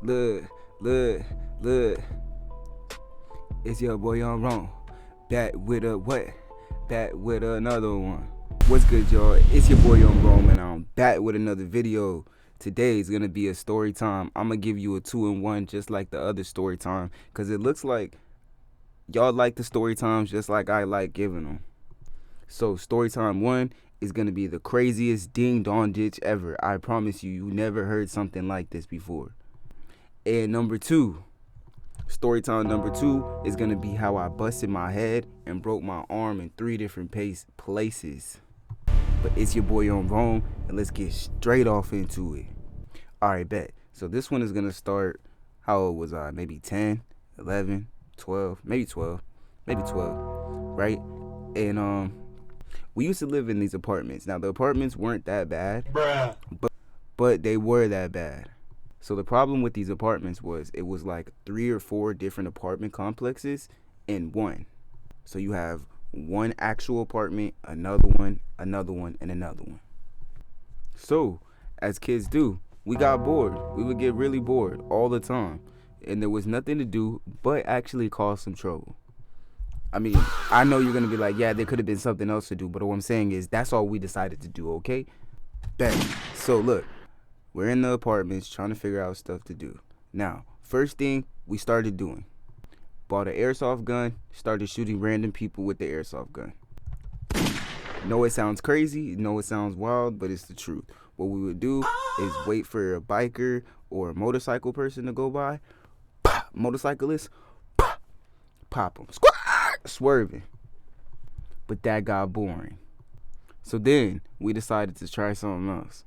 Look, look, look. It's your boy on wrong. Back with a what? Back with another one. What's good, y'all? It's your boy on Rome, and I'm back with another video. Today is gonna be a story time. I'm gonna give you a 2-in-1 just like the other story time, cause it looks like y'all like the story times just like I like giving them. So story time 1 is gonna be the craziest ding dong ditch ever. I promise you never heard something like this before. And number 2. Story time number 2 is gonna be how I busted my head and broke my arm in 3 different places. But it's your boy on Rome, and let's get straight off into it. Alright, bet. So this one is gonna start, how old was I? Maybe 10, 11, 12, maybe 12, right? And we used to live in these apartments. Now the apartments weren't that bad, but they were that bad. So the problem with these apartments was it was like 3 or 4 different apartment complexes in one. So you have one actual apartment, another one, and another one. So as kids do, we got bored. We would get really bored all the time, and there was nothing to do but actually cause some trouble. I mean, I know you're gonna be like, yeah, there could have been something else to do, but what I'm saying is that's all we decided to do, okay? Bet. So look, we're in the apartments trying to figure out stuff to do. Now, first thing we started doing, bought an airsoft gun, started shooting random people with the airsoft gun. Know it sounds crazy, know it sounds wild, but it's the truth. What we would do is wait for a biker or a motorcycle person to go by, motorcyclist, pop them, swerving. But that got boring. So then we decided to try something else.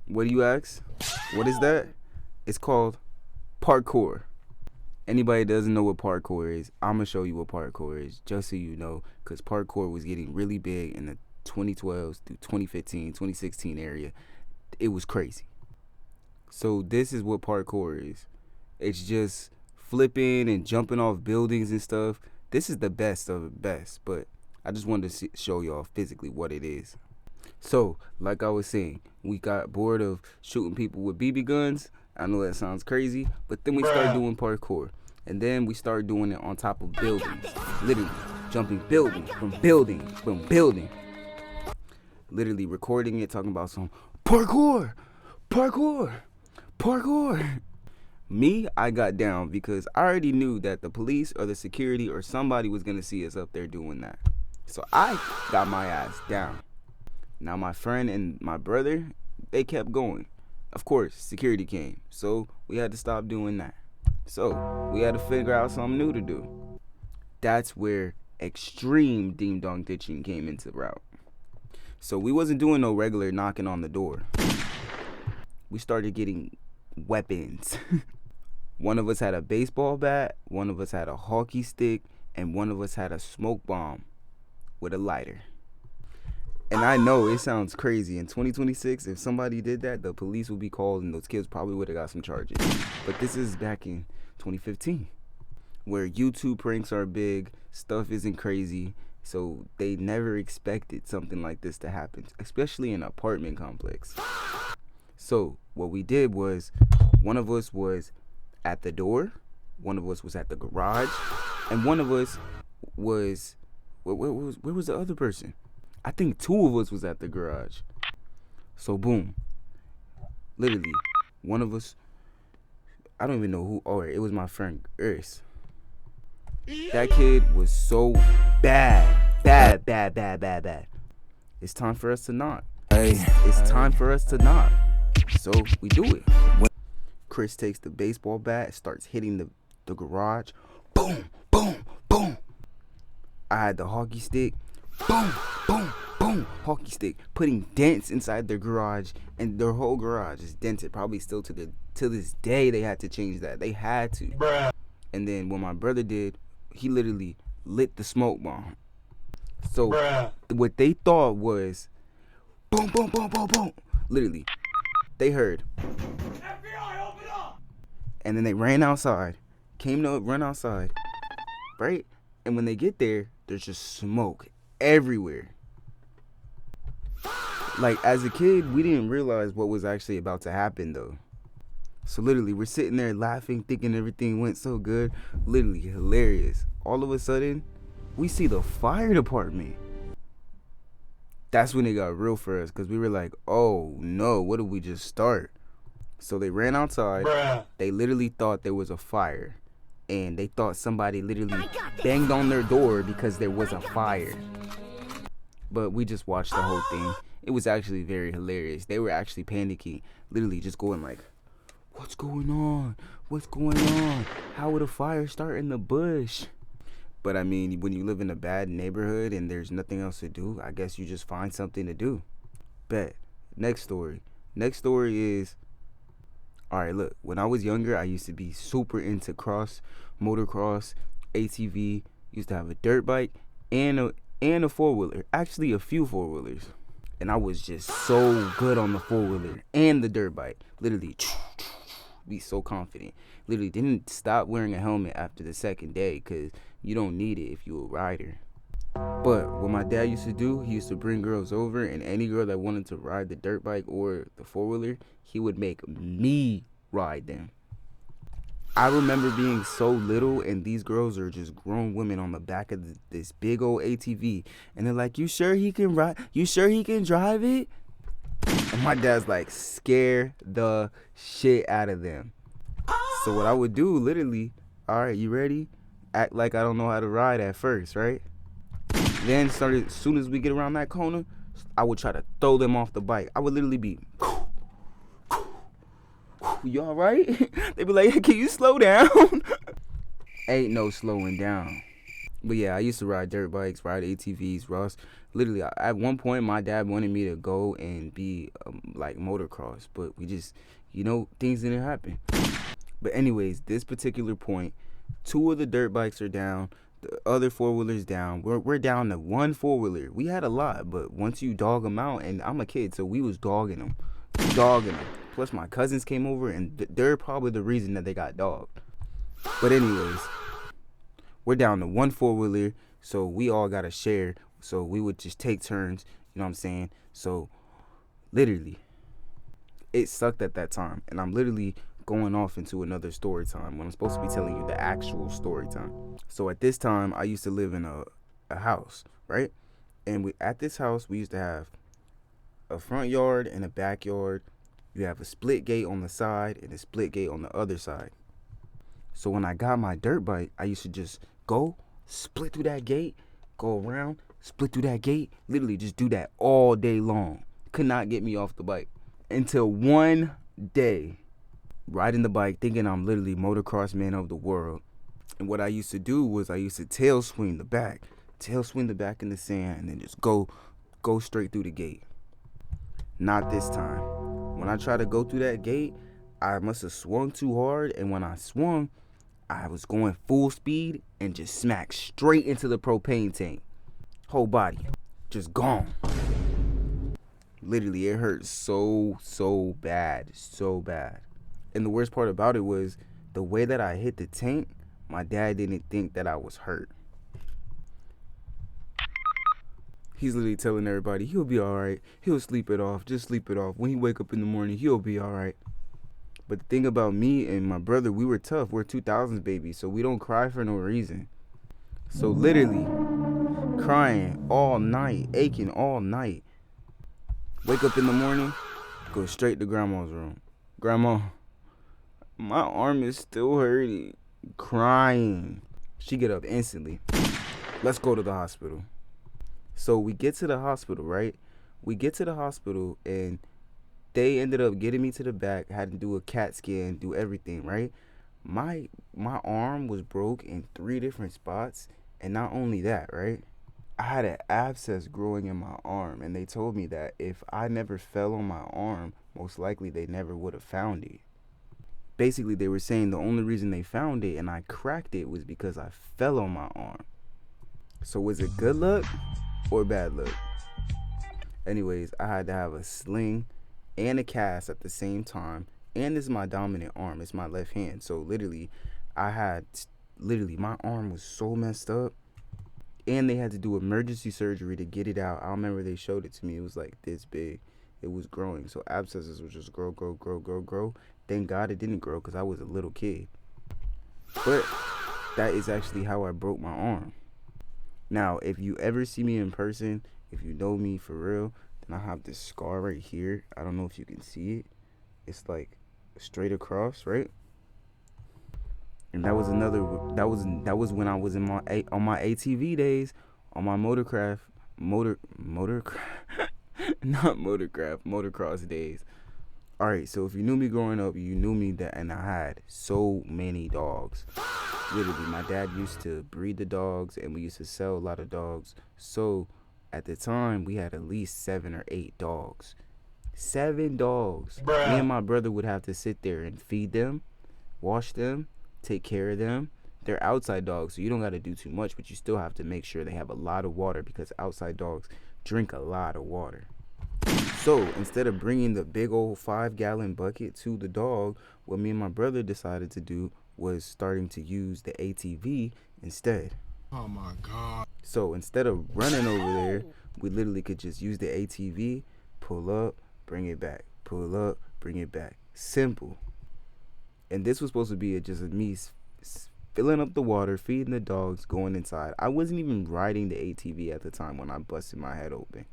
What do you ask? What is that? It's called parkour. Anybody that doesn't know what parkour is, I'm going to show you what parkour is, just so you know, because parkour was getting really big in the 2012s through 2015, 2016 area. It was crazy. So this is what parkour is. It's just flipping and jumping off buildings and stuff. This is the best of the best, but I just wanted to show y'all physically what it is. So, like I was saying, we got bored of shooting people with BB guns. I know that sounds crazy, but then we started doing parkour. And then we started doing it on top of buildings. Literally, jumping building from building from building. Literally recording it, talking about some parkour. Me, I got down because I already knew that the police or the security or somebody was going to see us up there doing that. So I got my ass down. Now my friend and my brother, they kept going. Of course, security came, so we had to stop doing that. So we had to figure out something new to do. That's where extreme ding dong ditching came into route. So we wasn't doing no regular knocking on the door. We started getting weapons. One of us had a baseball bat, one of us had a hockey stick, and one of us had a smoke bomb with a lighter. And I know it sounds crazy. In 2026, if somebody did that, the police would be called and those kids probably would have got some charges. But this is back in 2015, where YouTube pranks are big, stuff isn't crazy, so they never expected something like this to happen, especially in an apartment complex. So what we did was, one of us was at the door, one of us was at the garage, and one of us was, where was the other person? I think 2 of us was at the garage. So boom, literally, one of us, I don't even know who, or it was my friend Urs. That kid was so bad. It's time for us to knock. It's time for us to knock. So we do it. Chris takes the baseball bat, starts hitting the garage. Boom, boom, boom. I had the hockey stick. Boom, boom, boom, hockey stick, putting dents inside their garage, and their whole garage is dented. Probably still to this day they had to change that. They had to. Bruh. And then what my brother did, he literally lit the smoke bomb. So what they thought was boom, boom, boom, boom, boom. Literally, they heard FBI, open up! And then they ran outside, run outside, right? And when they get there, there's just smoke everywhere. Like, as a kid, we didn't realize what was actually about to happen, though. So literally, we're sitting there laughing, thinking everything went so good. Literally hilarious. All of a sudden, we see the fire department. That's when it got real for us, because we were like, oh no, what did we just start? So they ran outside. Bruh. They literally thought there was a fire. And they thought somebody literally banged on their door because there was a fire. But we just watched the whole thing. It was actually very hilarious. They were actually panicking, literally just going like, what's going on? What's going on? How would a fire start in the bush? But I mean, when you live in a bad neighborhood and there's nothing else to do, I guess you just find something to do. Bet. Next story. Next story is, alright, look, when I was younger, I used to be super into motocross, ATV, used to have a dirt bike and a four-wheeler. Actually, a few four-wheelers. And I was just so good on the four-wheeler and the dirt bike. Literally, be so confident. Literally didn't stop wearing a helmet after the second day because you don't need it if you're a rider. But what my dad used to do, he used to bring girls over, and any girl that wanted to ride the dirt bike or the four-wheeler, he would make me ride them. I remember being so little, and these girls are just grown women on the back of this big old ATV, and they're like, you sure he can ride? You sure he can drive it? And my dad's like, scare the shit out of them. So what I would do, literally, all right, you ready? Act like I don't know how to ride at first, right? Then as soon as we get around that corner, I would try to throw them off the bike. I would literally be, you all right? They'd be like, hey, can you slow down? Ain't no slowing down. But yeah, I used to ride dirt bikes, ride ATVs, Ross. Literally, at one point, my dad wanted me to go and be like motocross, but we just, things didn't happen. But anyways, this particular point, 2 of the dirt bikes are down, the other four-wheelers down. We're down to 1 four-wheeler. We had a lot, but once you dog them out, and I'm a kid, so we was dogging them. Plus my cousins came over, and they're probably the reason that they got dogged. But anyways, we're down to 1 four-wheeler, so we all got to share. So we would just take turns, you know what I'm saying? So literally, it sucked at that time, and I'm literally going off into another story time when I'm supposed to be telling you the actual story time. So at this time, I used to live in a house, right? And at this house, we used to have a front yard and a backyard. You have a split gate on the side and a split gate on the other side. So when I got my dirt bike, I used to just go, split through that gate, go around, split through that gate, literally just do that all day long. Could not get me off the bike. Until one day, riding the bike, thinking I'm literally motocross man of the world. And what I used to do was I used to tail swing the back in the sand, and then just go straight through the gate. Not this time. When I tried to go through that gate, I must have swung too hard, and when I swung, I was going full speed and just smacked straight into the propane tank. Whole body just gone. Literally, it hurt so bad. And the worst part about it was the way that I hit the tank, my dad didn't think that I was hurt. He's literally telling everybody, he'll be all right. He'll sleep it off. Just sleep it off. When he wake up in the morning, he'll be all right. But the thing about me and my brother, we were tough. We're 2000s babies, so we don't cry for no reason. So literally, crying all night, aching all night. Wake up in the morning, go straight to grandma's room. Grandma, my arm is still hurting. Crying. She get up instantly. Let's go to the hospital. So we get to the hospital, right? We get to the hospital, and they ended up getting me to the back, had to do a CAT scan, do everything, right? My arm was broke in 3 different spots, and not only that, right? I had an abscess growing in my arm, and they told me that if I never fell on my arm, most likely they never would have found it. Basically, they were saying the only reason they found it and I cracked it was because I fell on my arm. So was it good luck or bad luck? Anyways, I had to have a sling and a cast at the same time, and this is my dominant arm. It's my left hand. So literally, my arm was so messed up, and they had to do emergency surgery to get it out. I remember they showed it to me. It was like this big. It was growing. So abscesses would just grow, Thank God it didn't grow because I was a little kid. But that is actually how I broke my arm. Now, if you ever see me in person, if you know me for real, then I have this scar right here. I don't know if you can see it. It's like straight across, right? And that was when I was in my on my ATV days, on my motorcraft, not motorcraft, motocross days. All right, so if you knew me growing up, you knew me that, and I had so many dogs. Literally, my dad used to breed the dogs, and we used to sell a lot of dogs. So at the time, we had at least 7 or 8 dogs. 7 dogs. Bruh. Me and my brother would have to sit there and feed them, wash them, take care of them. They're outside dogs, so you don't got to do too much, but you still have to make sure they have a lot of water because outside dogs drink a lot of water. So instead of bringing the big old 5-gallon bucket to the dog, what me and my brother decided to do was starting to use the ATV instead. Oh my God. So instead of running over there, we literally could just use the ATV, pull up, bring it back, pull up, bring it back. Simple. And this was supposed to be just me filling up the water, feeding the dogs, going inside. I wasn't even riding the ATV at the time when I busted my head open.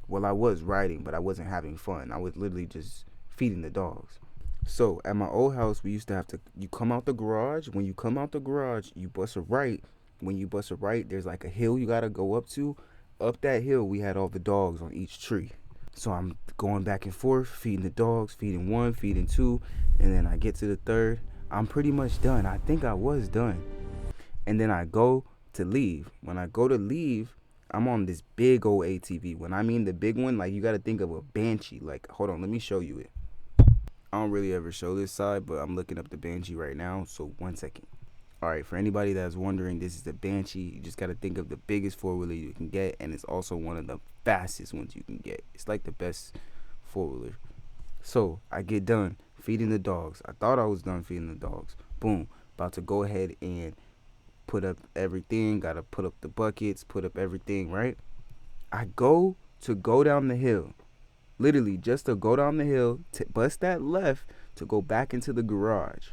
Well, I was riding, but I wasn't having fun. I was literally just feeding the dogs. So at my old house, we used to have to, you come out the garage. When you come out the garage, you bust a right. When you bust a right, there's like a hill you got to go up to. Up that hill, we had all the dogs on each tree. So I'm going back and forth, feeding the dogs, feeding one, feeding two. And then I get to the third. I'm pretty much done. I think I was done. And then I go to leave. When I go to leave, I'm on this big old ATV. When I mean the big one, like you got to think of a Banshee. Like, hold on, let me show you it. I don't really ever show this side, but I'm looking up the Banshee right now. So 1 second. All right, for anybody that's wondering, this is the Banshee. You just got to think of the biggest four-wheeler you can get, and it's also one of the fastest ones you can get. It's like the best four-wheeler. So I get done feeding the dogs. I thought I was done feeding the dogs. Boom, about to go ahead and put up everything. Got to put up the buckets, put up everything, right? I go down the hill. Literally, just to go down the hill, to bust that left to go back into the garage.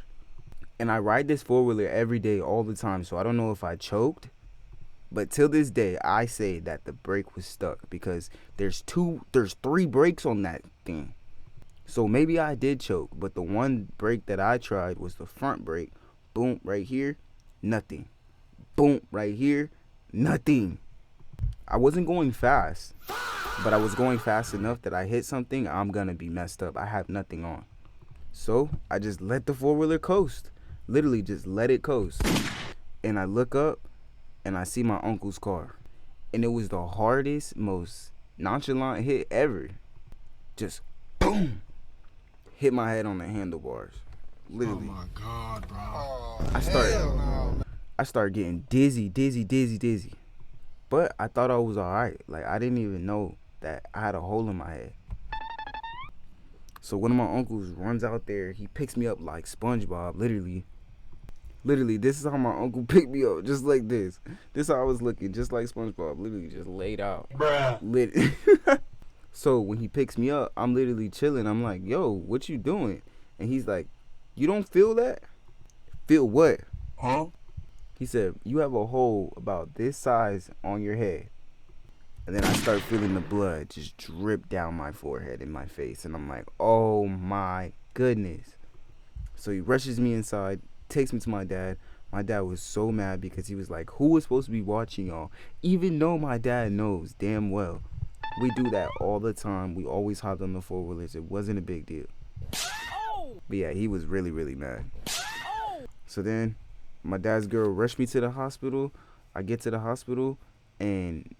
And I ride this four-wheeler every day, all the time, so I don't know if I choked. But till this day, I say that the brake was stuck because there's 3 brakes on that thing. So maybe I did choke, but the one brake that I tried was the front brake. Boom, right here, nothing. Boom, right here, nothing. I wasn't going fast, but I was going fast enough that I hit something, I'm gonna be messed up. I have nothing on. So I just let the four-wheeler coast. Literally just let it coast. And I look up and I see my uncle's car. And it was the hardest, most nonchalant hit ever. Just boom. Hit my head on the handlebars. Literally. Oh my God, bro. I started getting dizzy. But I thought I was alright. Like, I didn't even know that I had a hole in my head. So one of my uncles runs out there. He picks me up like SpongeBob, literally. Literally, this is how my uncle picked me up, just like this. This is how I was looking, just like SpongeBob, literally just laid out. Bruh. So when he picks me up, I'm literally chilling. I'm like, yo, what you doing? And he's like, you don't feel that? Feel what? Huh? He said, you have a hole about this size on your head. And then I start feeling the blood just drip down my forehead and my face. And I'm like, oh my goodness. So he rushes me inside, takes me to my dad. My dad was so mad because he was like, who was supposed to be watching y'all? Even though my dad knows damn well we do that all the time. We always hopped on the four-wheelers. It wasn't a big deal. But yeah, he was really, really mad. So then my dad's girl rushed me to the hospital. I get to the hospital and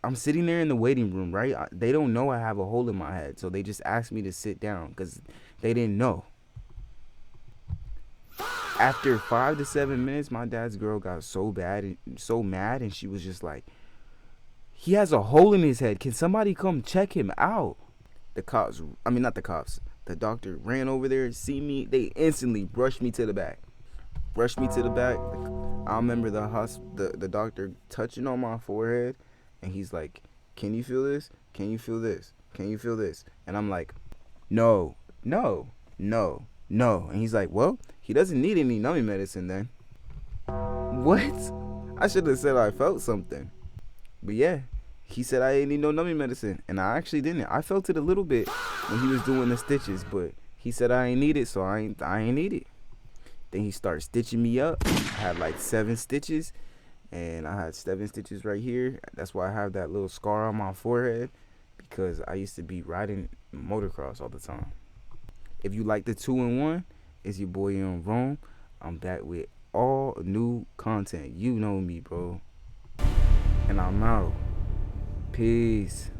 I'm sitting there in the waiting room, right? They don't know I have a hole in my head. So they just asked me to sit down because they didn't know. After 5 to 7 minutes, my dad's girl got so mad, and she was just like, he has a hole in his head. Can somebody come check him out? The doctor ran over there, see me. They instantly rushed me to the back. I remember the doctor touching on my forehead, and he's like, can you feel this? Can you feel this? Can you feel this? And I'm like, no. no. And he's like, well, he doesn't need any numbing medicine then. What? I should have said I felt something. But yeah, he said I didn't need no numbing medicine, and I actually didn't. I felt it a little bit when he was doing the stitches, but he said I ain't need it, so I ain't need it. Then he started stitching me up. I had like 7 stitches, and I had 7 stitches right here. That's why I have that little scar on my forehead, because I used to be riding motocross all the time. If you like the 2-in-1, it's your boy Rome. I'm back with all new content. You know me, bro. And I'm out. Peace.